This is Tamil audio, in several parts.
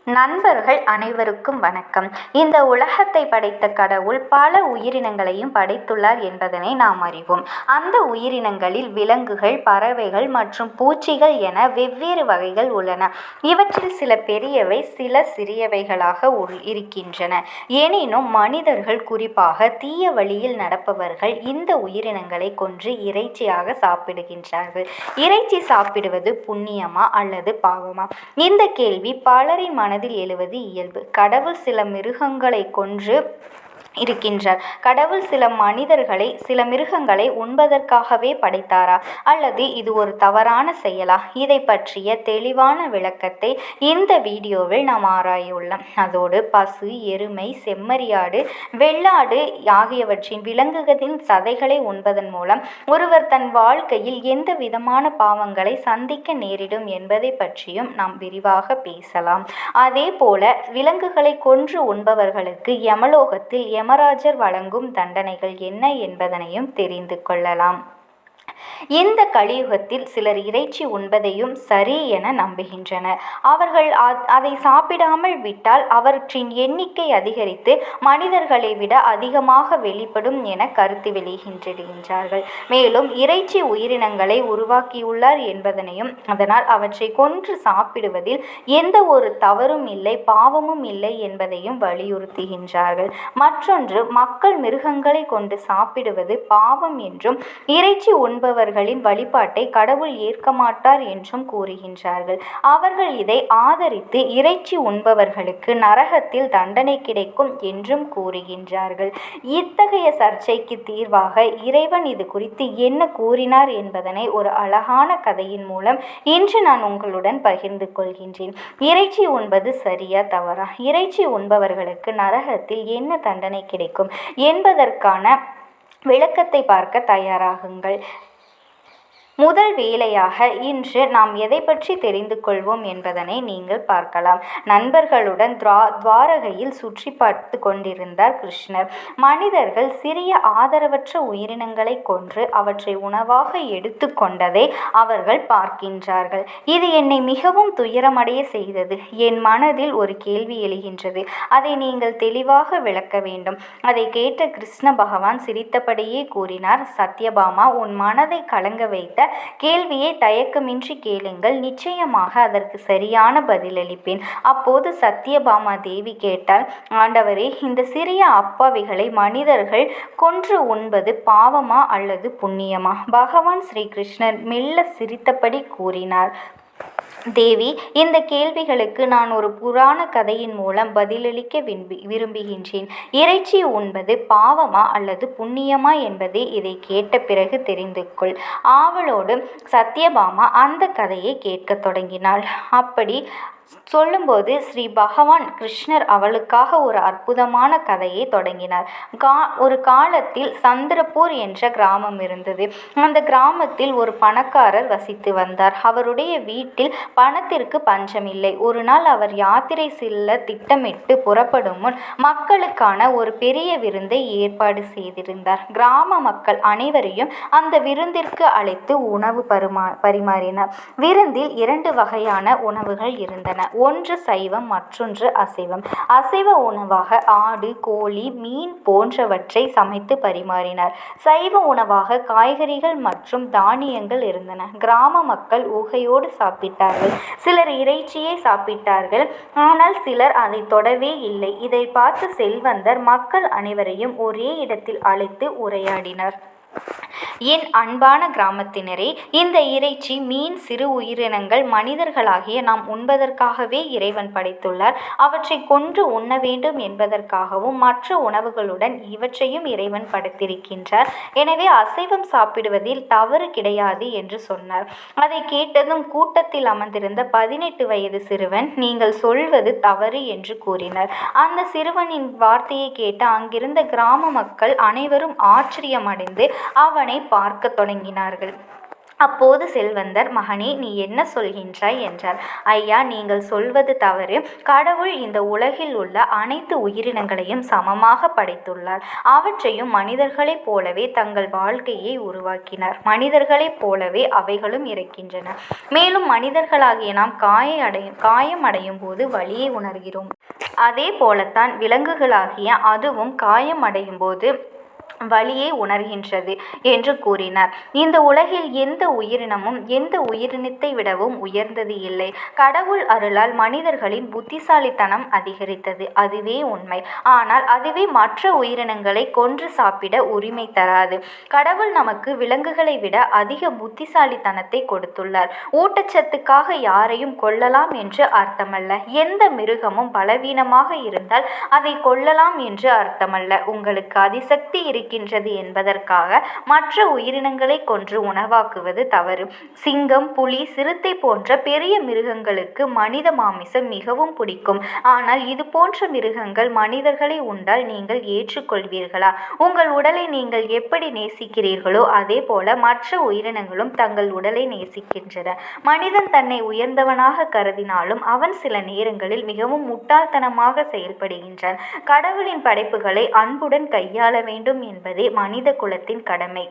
நண்பர்கள் அனைவருக்கும் வணக்கம். இந்த உலகத்தை படைத்த கடவுள் பல உயிரினங்களையும் படைத்துள்ளார் என்பதனை நாம் அறிவோம். அந்த உயிரினங்களில் விலங்குகள், பறவைகள் மற்றும் பூச்சிகள் என வெவ்வேறு வகைகள் உள்ளன. இவற்றில் சில பெரியவை, சில சிறியவைகளாக இருக்கின்றன. எனினும் மனிதர்கள், குறிப்பாக தீய வழியில் நடப்பவர்கள், இந்த உயிரினங்களை கொன்று இறைச்சியாக சாப்பிடுகின்றார்கள். இறைச்சி சாப்பிடுவது புண்ணியமா அல்லது பாவமா? இந்த கேள்வி பலரின் மனதில் எழுவது இயல்பு. கடவுள் சில மிருகங்களை கொன்று இருக்கின்றார். கடவுள் சில மிருகங்களை உண்பதற்காகவே படைத்தாரா, அல்லது இது ஒரு தவறான செயலா? இதை பற்றிய தெளிவான விளக்கத்தை இந்த வீடியோவில் நாம் ஆராயுள்ளோம். அதோடு பசு, எருமை, செம்மறியாடு, வெள்ளாடு ஆகியவற்றின் விலங்குகளின் சதைகளை உண்பதன் மூலம் ஒருவர் தன் வாழ்க்கையில் எந்த விதமான பாவங்களை சந்திக்க நேரிடும் என்பதை பற்றியும் நாம் விரிவாக பேசலாம். அதே போல விலங்குகளை கொன்று உண்பவர்களுக்கு யமலோகத்தில் யமராஜர் வழங்கும் தண்டனைகள் என்ன என்பதனையும் தெரிந்து கொள்ளலாம். இந்த கலியுகத்தில் சிலர் இறைச்சி உண்பதையும் சரி என நம்புகின்றனர். அவர்கள் அதை சாப்பிடாமல் விட்டால் அவற்றின் எண்ணிக்கை அதிகரித்து மனிதர்களை விட அதிகமாக வெளிப்படும் என கருத்து வெளியிடுகின்றார்கள். மேலும் இறைச்சி உயிரினங்களை உருவாக்கியுள்ளார் என்பதனையும், அதனால் அவற்றை கொன்று சாப்பிடுவதில் எந்த ஒரு தவறும் இல்லை, பாவமும் இல்லை என்பதையும் வலியுறுத்துகின்றார்கள். மற்றொன்று, மக்கள் மிருகங்களை கொண்டு சாப்பிடுவது பாவம் என்றும், இறைச்சி உண்பவர்களின் வழிபாட்டை கடவுள் ஏற்க மாட்டார் என்றும் கூறுகின்றார்கள். அவர்கள் இதை ஆதரித்து இறைச்சி உண்பவர்களுக்கு நரகத்தில் தண்டனை கிடைக்கும் என்றும் கூறுகின்றார்கள். இத்தகைய சர்ச்சைக்கு தீர்வாக இறைவன் இது குறித்து என்ன கூறினார் என்பதனை ஒரு அழகான கதையின் மூலம் இன்று நான் உங்களுடன் பகிர்ந்து கொள்கின்றேன். இறைச்சி உண்பது சரியா தவறா? இறைச்சி உண்பவர்களுக்கு நரகத்தில் என்ன தண்டனை கிடைக்கும் என்பதற்கான விளக்கத்தை பார்க்க தயாராகுங்கள். முதல் வேளையாக இன்று நாம் எதை பற்றி தெரிந்து கொள்வோம் என்பதனை நீங்கள் பார்க்கலாம். நண்பர்களுடன் துவாரகையில் சுற்றி பார்த்து கொண்டிருந்தார் கிருஷ்ணர். மனிதர்கள் சிறிய ஆதரவற்ற உயிரினங்களை கொன்று அவற்றை உணவாக எடுத்து கொண்டதை அவர்கள் பார்க்கின்றார்கள். இது என்னை மிகவும் துயரமடைய செய்தது. என் மனதில் ஒரு கேள்வி எழுகின்றது. அதை நீங்கள் தெளிவாக விளக்க வேண்டும். அதை கேட்ட கிருஷ்ண பகவான் சிரித்தபடியே கூறினார், சத்யபாமா, உன் மனதை கலங்க வைத்த கேள்வியை தயக்கமின்றி கேளுங்கள். நிச்சயமாக அதற்கு சரியான பதிலளிப்பேன். அப்போது சத்யபாமா தேவி கேட்டால், ஆண்டவரே, இந்த சிறிய அப்பாவிகளை மனிதர்கள் கொன்று உண்பது பாவமா அல்லது புண்ணியமா? பகவான் ஸ்ரீ கிருஷ்ணர் மெல்ல சிரித்தபடி கூறினார், தேவி, இந்த கேள்விகளுக்கு நான் ஒரு புராண கதையின் மூலம் பதிலளிக்க விரும்புகின்றேன். இறைச்சி உண்பது பாவமா அல்லது புண்ணியமா என்பதை இதை கேட்ட பிறகு தெரிந்து கொள். ஆவலோடு சத்யபாமா அந்த கதையை கேட்க தொடங்கினாள். அப்படி சொல்லும்போது ஸ்ரீ பகவான் கிருஷ்ணர் அவளுக்காக ஒரு அற்புதமான கதையை தொடங்கினார். ஒரு காலத்தில் சந்திரபூர் என்ற கிராமம் இருந்தது. அந்த கிராமத்தில் ஒரு பணக்காரர் வசித்து வந்தார். அவருடைய வீட்டில் பணத்திற்கு பஞ்சமில்லை. ஒரு நாள் அவர் யாத்திரை செல்ல திட்டமிட்டு புறப்படும் முன் மக்களுக்கான ஒரு பெரிய விருந்தை ஏற்பாடு செய்திருந்தார். கிராம மக்கள் அனைவரையும் அந்த விருந்திற்கு அழைத்து உணவு பரிமாறினார். விருந்தில் 2 வகையான உணவுகள் இருந்தன. ஒன்று சைவம், மற்றொன்று அசைவம். அசைவ உணவாக ஆடு, கோழி, மீன் போன்றவற்றை சமைத்து பரிமாறினார். சைவ உணவாக காய்கறிகள் மற்றும் தானியங்கள் இருந்தன. கிராம மக்கள் ஊகையோடு சாப்பிட்டார்கள். சிலர் இறைச்சியை சாப்பிட்டார்கள், ஆனால் சிலர் அதை தொடவே இல்லை. இதை பார்த்து செல்வந்தர் மக்கள் அனைவரையும் ஒரே இடத்தில் அழைத்து உரையாடினார். என் அன்பான கிராமத்தினரே, இந்த இறைச்சி, மீன், சிறு உயிரினங்கள் மனிதர்களாகிய நாம் உண்பதற்காகவே இறைவன் படைத்துள்ளார். அவற்றை கொன்று உண்ண வேண்டும் என்பதற்காகவும் மற்ற உணவுகளுடன் இவற்றையும் இறைவன் படைத்திருக்கின்றார். எனவே அசைவம் சாப்பிடுவதில் தவறு கிடையாது என்று சொன்னார். அதை கேட்டதும் கூட்டத்தில் அமர்ந்திருந்த 18 வயது சிறுவன், நீங்கள் சொல்வது தவறு என்று கூறினார். அந்த சிறுவனின் வார்த்தையை கேட்டு அங்கிருந்த கிராம மக்கள் அனைவரும் ஆச்சரியமடைந்து அவனை பார்க்க தொடங்கினார்கள். அப்போது செல்வந்தர், மகனே, நீ என்ன சொல்கின்றாய் என்றார். ஐயா, நீங்கள் சொல்வது தவறு. கடவுள் இந்த உலகில் உள்ள அனைத்து உயிரினங்களையும் சமமாக படைத்துள்ளார். அவற்றையும் மனிதர்களைப் போலவே தங்கள் வாழ்க்கையை உருவாக்கினார். மனிதர்களைப் போலவே அவைகளும் இறக்கின்றன. மேலும் மனிதர்களாகிய நாம் காயம் அடையும் போது வலியை உணர்கிறோம். அதே போலத்தான் விலங்குகளாகிய அதுவும் காயம் அடையும் போது வலியை உணர்கின்றது என்று கூறினார். இந்த உலகில் எந்த உயிரினமும் எந்த உயிரினத்தை விடவும் உயர்ந்தது இல்லை. கடவுள் அருளால் மனிதர்களின் புத்திசாலித்தனம் அதிகரித்தது, அதுவே உண்மை. ஆனால் அதுவே மற்ற உயிரினங்களை கொன்று சாப்பிட உரிமை தராது. கடவுள் நமக்கு விலங்குகளை விட அதிக புத்திசாலித்தனத்தை கொடுத்துள்ளார். ஊட்டச்சத்துக்காக யாரையும் கொல்லலாம் என்று அர்த்தமல்ல. எந்த மிருகமும் பலவீனமாக இருந்தால் அதை கொல்லலாம் என்று அர்த்தமல்ல. உங்களுக்கு அதிசக்தி இருக்கின்றது என்பதற்காக மற்ற உயிரினங்களை கொன்று உணவாக்குவது தவறு. சிங்கம், புலி, சிறுத்தை போன்ற பெரிய மிருகங்களுக்கு மனித மாமிசம் மிகவும் பிடிக்கும். ஆனால் இது போன்ற மிருகங்கள் மனிதர்களை உண்டால் நீங்கள் ஏற்றுக்கொள்வீர்களா? உங்கள் உடலை நீங்கள் எப்படி நேசிக்கிறீர்களோ அதே போல மற்ற உயிரினங்களும் தங்கள் உடலை நேசிக்கின்றன. மனிதன் தன்னை உயர்ந்தவனாக கருதினாலும் அவன் சில நேரங்களில் மிகவும் முட்டாள்தனமாக செயல்படுகின்றான். கடவுளின் படைப்புகளை அன்புடன் கையாள வேண்டும் என்பதே மனித குலத்தின் கடமை.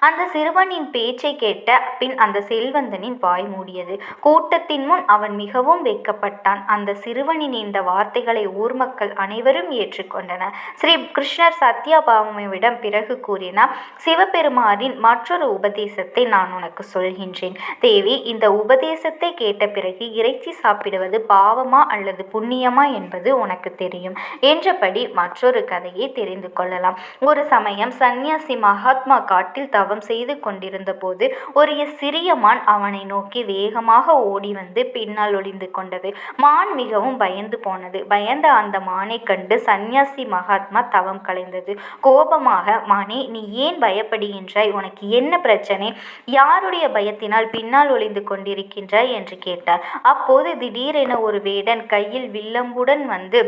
அந்த சிறுவனின் பேச்சை கேட்ட பின் அந்த செல்வந்தனின் வாய் மூடியது. கூட்டத்தின் முன் அவன் மிகவும் வெட்கப்பட்டான். அந்த சிறுவனின் இந்த வார்த்தைகளை ஊர் மக்கள் அனைவரும் ஏற்றுக்கொண்டனர். ஸ்ரீ கிருஷ்ணர் சத்யபாமாவிடம் பிறகு கூறினார், சிவபெருமானின் மற்றொரு உபதேசத்தை நான் உனக்கு சொல்கின்றேன். தேவி, இந்த உபதேசத்தை கேட்ட பிறகு இறைச்சி சாப்பிடுவது பாவமா அல்லது புண்ணியமா என்பது உனக்கு தெரியும் என்றபடி மற்றொரு கதையை தெரிந்து கொள்ளலாம். ஒரு சமயம் சந்நியாசி மகாத்மா காட்டில் தவம் செய்து கொண்டிருந்த போது ஒரு சிறிய மான் அவனை நோக்கி வேகமாக ஓடி வந்து பின்னால் ஒளிந்து கொண்டது. மான் மிகவும் பயந்து போனது. பயந்த அந்த மானை கண்டு சந்நியாசி மகாத்மா தவம் கலைந்தது. கோபமாக, மானே, நீ ஏன் பயப்படுகின்றாய்? உனக்கு என்ன பிரச்சனை? யாருடைய பயத்தினால் பின்னால் ஒளிந்து கொண்டிருக்கின்றாய் என்று கேட்டார். அப்போது திடீரென ஒரு வேடன் கையில் வில்லம்புடன் வந்து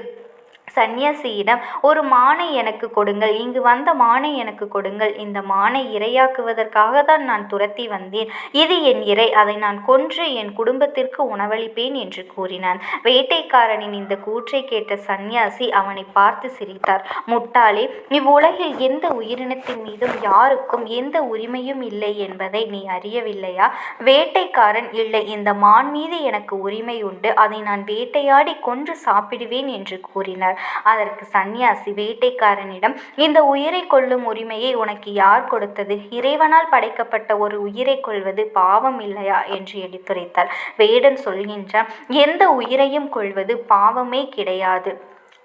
சந்நியாசியிடம், ஒரு மானை எனக்கு கொடுங்கள், இங்கு வந்த மானை எனக்கு கொடுங்கள். இந்த மானை இரையாக்குவதற்காக தான் நான் துரத்தி வந்தேன். இது என் இரை, அதை நான் கொன்று என் குடும்பத்திற்கு உணவளிப்பேன் என்று கூறினான். வேட்டைக்காரனின் இந்த கூற்றை கேட்ட சந்நியாசி அவனை பார்த்து சிரித்தார். முட்டாளே, இவ்வுலகில் எந்த உயிரினத்தின் மீதும் யாருக்கும் எந்த உரிமையும் இல்லை என்பதை நீ அறியவில்லையா? வேட்டைக்காரன், இல்லை, இந்த மான் மீது எனக்கு உரிமை உண்டு, அதை நான் வேட்டையாடி கொன்று சாப்பிடுவேன் என்று கூறினார். அதற்கு சந்நியாசி வேட்டைக்காரனிடம், இந்த உயிரை கொல்லும் உரிமையை உனக்கு யார் கொடுத்தது? இறைவனால் படைக்கப்பட்ட ஒரு உயிரை கொல்வது பாவம் இல்லையா என்று எடுத்துரைத்தார். வேடன் சொல்கின்றான், எந்த உயிரையும் கொல்வது பாவமே கிடையாது.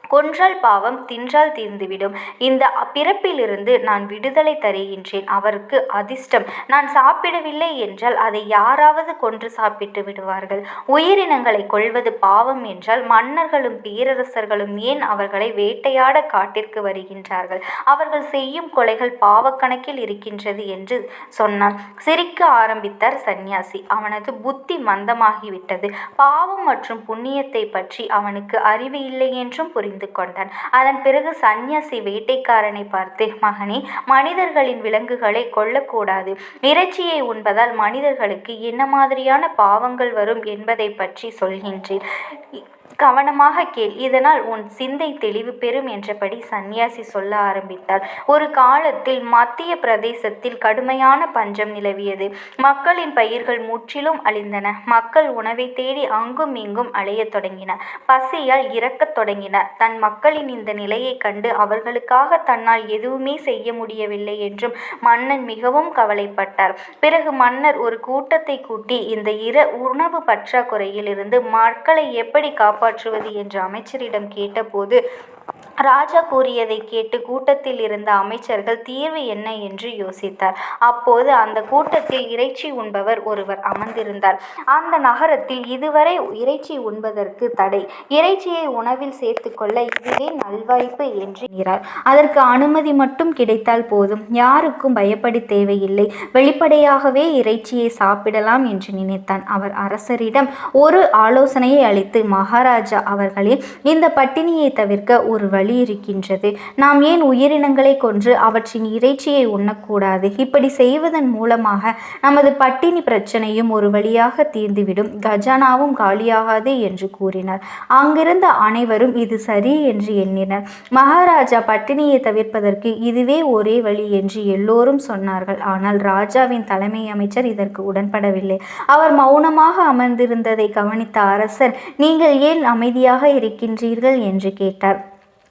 கொன்றால் பாவம், தின்றால் தீர்ந்துவிடும். இந்த பிறப்பிலிருந்து நான் விடுதலை தருகின்றேன். அவருக்கு அதிர்ஷ்டம். நான் சாப்பிடவில்லை என்றால் அதை யாராவது கொன்று சாப்பிட்டு விடுவார்கள். உயிரினங்களை கொல்வது பாவம் என்றால் மன்னர்களும் பேரரசர்களும் ஏன் அவர்களை வேட்டையாட காட்டிற்கு வருகின்றார்கள்? அவர்கள் செய்யும் கொலைகள் பாவக்கணக்கில் இருக்கின்றது என்று சொன்னான். சிரிக்க ஆரம்பித்தார் சந்நியாசி. அவனது புத்தி மந்தமாகிவிட்டது. பாவம் மற்றும் புண்ணியத்தை பற்றி அவனுக்கு அறிவு இல்லை என்றும் புரிந்து கொண்டான். அதன் பிறகு சந்நியாசி வேட்டைக்காரனை பார்த்து, மகனே, மனிதர்களின் விலங்குகளை கொல்லக்கூடாது. இறைச்சியை உண்பதால் மனிதர்களுக்கு என்ன மாதிரியான பாவங்கள் வரும் என்பதை பற்றி சொல்கின்றேன். கவனமாக கேள், இதனால் உன் சிந்தை தெளிவு பெறும் என்றபடி சந்நியாசி சொல்ல ஆரம்பித்தார். ஒரு காலத்தில் மத்திய பிரதேசத்தில் கடுமையான பஞ்சம் நிலவியது. மக்களின் பயிர்கள் முற்றிலும் அழிந்தன. மக்கள் உணவை தேடி அங்கும் இங்கும் அலையத் தொடங்கினர். பசியால் இறக்கத் தொடங்கினர். தன் மக்களின் இந்த நிலையை கண்டு அவர்களுக்காக தன்னால் எதுவுமே செய்ய முடியவில்லை என்றும் மன்னன் மிகவும் கவலைப்பட்டார். பிறகு மன்னர் ஒரு கூட்டத்தை கூட்டி இந்த உணவு பற்றாக்குறையில் இருந்து மக்களை எப்படி காப்பாற்றுவது என்று அமைச்சரிடம் கேட்டபோது ராஜா கூறியதை கேட்டு கூட்டத்தில் இருந்த அமைச்சர்கள் தீர்வு என்ன என்று யோசித்தார். அப்போது அந்த கூட்டத்தில் இறைச்சி உண்பவர் ஒருவர் அமர்ந்திருந்தார். அந்த நகரத்தில் இதுவரை இறைச்சி உண்பதற்கு தடை. இறைச்சியை உணவில் சேர்த்துக்கொள்ள இதுவே நல்வாய்ப்பு என்று எண்ணினார். அதற்கு அனுமதி மட்டும் கிடைத்தால் போதும். யாருக்கும் பயப்பட தேவையில்லை. வெளிப்படையாகவே இறைச்சியை சாப்பிடலாம் என்று நினைத்தான். அவர் அரசரிடம் ஒரு ஆலோசனையை அளித்து, மகாராஜா அவர்களே, இந்த பட்டினியை தவிர்க்க ஒரு வழி வழி இருக்கின்றது. நாம் ஏன் உயிரினங்களை கொன்று அவற்றின் இறைச்சியை உண்ணக்கூடாது? இப்படி செய்வதன் மூலமாக நமது பட்டினி பிரச்சனையும் ஒரு வழியாக தீர்ந்துவிடும், கஜானாவும் காலியாகாது என்று கூறினார். அங்கிருந்த அனைவரும் இது சரி என்று எண்ணினர். மகாராஜா பட்டினியை தவிர்ப்பதற்கு இதுவே ஒரே வழி என்று எல்லோரும் சொன்னார்கள். ஆனால் ராஜாவின் தலைமை அமைச்சர் இதற்கு உடன்படவில்லை. அவர் மௌனமாக அமர்ந்திருந்ததை கவனித்த அரசர், நீங்கள் ஏன் அமைதியாக இருக்கின்றீர்கள் என்று கேட்டார்.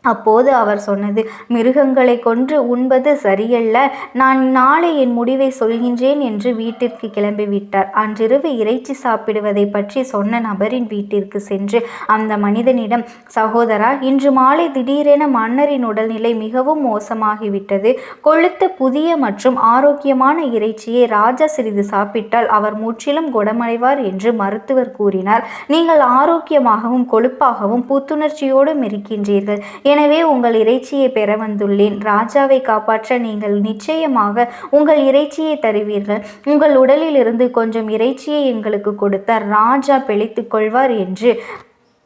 அப்போது அவர் சொன்னது, மிருகங்களை கொன்று உண்பது சரியல்ல. நான் நாளை என் முடிவை சொல்கின்றேன் என்று வீட்டிற்கு கிளம்பிவிட்டார். அன்றிரவு இறைச்சி சாப்பிடுவதை பற்றி சொன்ன நபரின் வீட்டிற்கு சென்று அந்த மனிதனிடம், சகோதரா, இன்று மாலை திடீரென மன்னரின் உடல்நிலை மிகவும் மோசமாகிவிட்டது. கொழுத்த புதிய மற்றும் ஆரோக்கியமான இறைச்சியை ராஜா சிறிது சாப்பிட்டால் அவர் முற்றிலும் குணமடைவார் என்று மருத்துவர் கூறினார். நீங்கள் ஆரோக்கியமாகவும் கொழுப்பாகவும் புத்துணர்ச்சியோடும் இருக்கின்றீர்கள். எனவே உங்கள் இறைச்சியை பெற வந்துள்ளேன். ராஜாவை காப்பாற்ற நீங்கள் நிச்சயமாக உங்கள் இறைச்சியை தருவீர்கள். உங்கள் உடலில் இருந்து கொஞ்சம் இறைச்சியை எங்களுக்கு கொடுத்தால் ராஜா பிழைத்துக் கொள்வார் என்று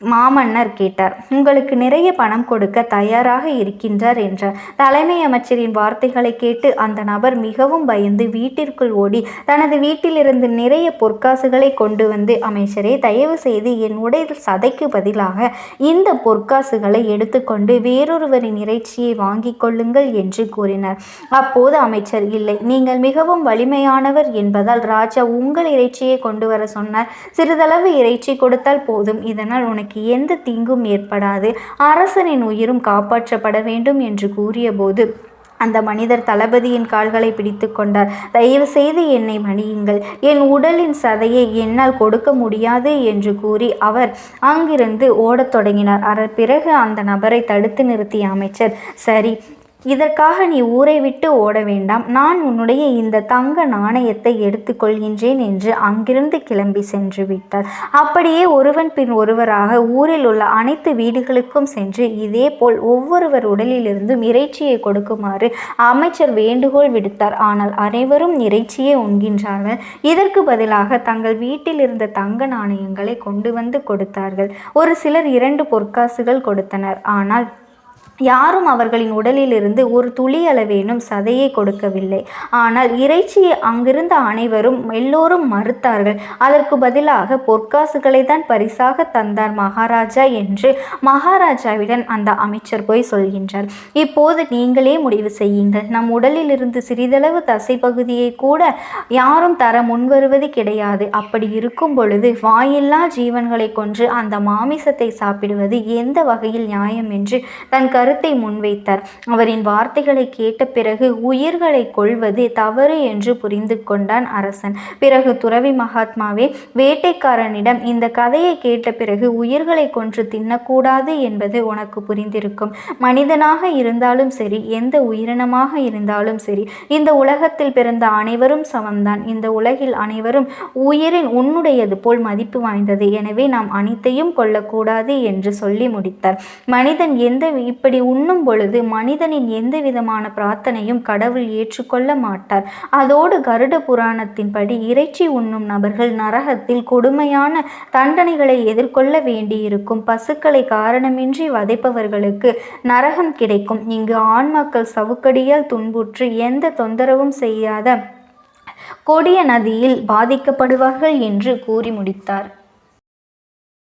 மாமன்னர் கேட்டார். உங்களுக்கு நிறைய பணம் கொடுக்க தயாராக இருக்கின்றார் என்றார். தலைமை அமைச்சரின் வார்த்தைகளை கேட்டு அந்த நபர் மிகவும் பயந்து வீட்டிற்குள் ஓடி தனது வீட்டிலிருந்து நிறைய பொற்காசுகளை கொண்டு வந்து, அமைச்சரே, தயவு செய்து என் உடல் சதைக்கு பதிலாக இந்த பொற்காசுகளை எடுத்துக்கொண்டு வேறொருவரின் இறைச்சியை வாங்கிக் கொள்ளுங்கள் என்று கூறினார். அப்போது அமைச்சர், இல்லை, நீங்கள் மிகவும் வலிமையானவர் என்பதால் ராஜா உங்கள் இறைச்சியை கொண்டு வர சொன்னார். சிறிதளவு இறைச்சி கொடுத்தால் போதும். இதனால் உனக்கு எந்த தீங்கும் ஏற்படாது. அரசனின் உயிரும் காப்பாற்றப்பட வேண்டும் என்று கூறியபோது அந்த மனிதர் தளபதியின் கால்களை பிடித்து கொண்டார். தயவு செய்து என்னை மன்னியுங்கள், என் உடலின் சதையை என்னால் கொடுக்க முடியாது என்று கூறி அவர் அங்கிருந்து ஓடத் தொடங்கினார். பிறகு அந்த நபரை தடுத்து நிறுத்திய அமைச்சர், சரி, இதற்காக நீ ஊரை விட்டு ஓட வேண்டாம். நான் உன்னுடைய இந்த தங்க நாணயத்தை எடுத்துக்கொள்கின்றேன் என்று அங்கிருந்து கிளம்பி சென்று விட்டார். அப்படியே ஒருவன் பின் ஒருவராக ஊரில் உள்ள அனைத்து வீடுகளுக்கும் சென்று இதே போல் ஒவ்வொருவர் உடலிலிருந்தும் இறைச்சியை கொடுக்குமாறு அமைச்சர் வேண்டுகோள் விடுத்தார். ஆனால் அனைவரும் இறைச்சியை உண்கின்றார்கள். இதற்கு பதிலாக தங்கள் வீட்டில் இருந்த தங்க நாணயங்களை கொண்டு வந்து கொடுத்தார்கள். ஒரு சிலர் 2 பொற்காசுகள் கொடுத்தனர். ஆனால் யாரும் அவர்களின் உடலிலிருந்து ஒரு துளி அளவேனும் சதையை கொடுக்கவில்லை. ஆனால் இறைச்சியை அங்கிருந்த எல்லோரும் மறுத்தார்கள். அதற்கு பதிலாக பொற்காசுகளை தான் பரிசாக தந்தார் மகாராஜா என்று மகாராஜாவிடம் அந்த அமைச்சர் போய் சொல்கின்றார். இப்போது நீங்களே முடிவு செய்யுங்கள். நம் உடலில் இருந்து சிறிதளவு தசை பகுதியை கூட யாரும் தர முன்வருவது கிடையாது. அப்படி இருக்கும் பொழுது வாயில்லா ஜீவன்களை கொன்று அந்த மாமிசத்தை சாப்பிடுவது எந்த வகையில் நியாயம் என்று தன் கருத்தை முன்வைத்தார். அவரின் வார்த்தைகளை கேட்ட பிறகு உயிர்களை கொல்வது தவறு என்று புரிந்து கொண்டான் அரசன். பிறகு துறவி மகாத்மாவே, வேட்டைக்காரனிடம் இந்த கதையை கேட்ட பிறகு உயிர்களை கொன்று தின்னக்கூடாது என்பது உனக்கு புரிந்திருக்கும். மனிதனாக இருந்தாலும் சரி, எந்த உயிரினமாக இருந்தாலும் சரி, இந்த உலகத்தில் பிறந்த அனைவரும் சமம்தான். இந்த உலகில் அனைவரும் உயிரின் உன்னுடையது போல் மதிப்பு வாய்ந்தது. எனவே நாம் அனைத்தையும் கொல்லக்கூடாது என்று சொல்லி முடித்தார். மனிதன் இப்படி உண்ணும் பொழுது மனிதனின் எந்த விதமான பிரார்த்தனையும் கடவுள் ஏற்றுக்கொள்ள மாட்டார். அதோடு கருட புராணத்தின்படி இறைச்சி உண்ணும் நபர்கள் நரகத்தில் கொடுமையான தண்டனைகளை எதிர்கொள்ள வேண்டியிருக்கும். பசுக்களை காரணமின்றி வதைப்பவர்களுக்கு நரகம் கிடைக்கும். இங்கு ஆண்மக்கள் சவுக்கடியால் துன்புற்று எந்த தொந்தரவும் செய்யாத கொடிய நதியில் பாதிக்கப்படுவார்கள் என்று கூறி முடித்தார்.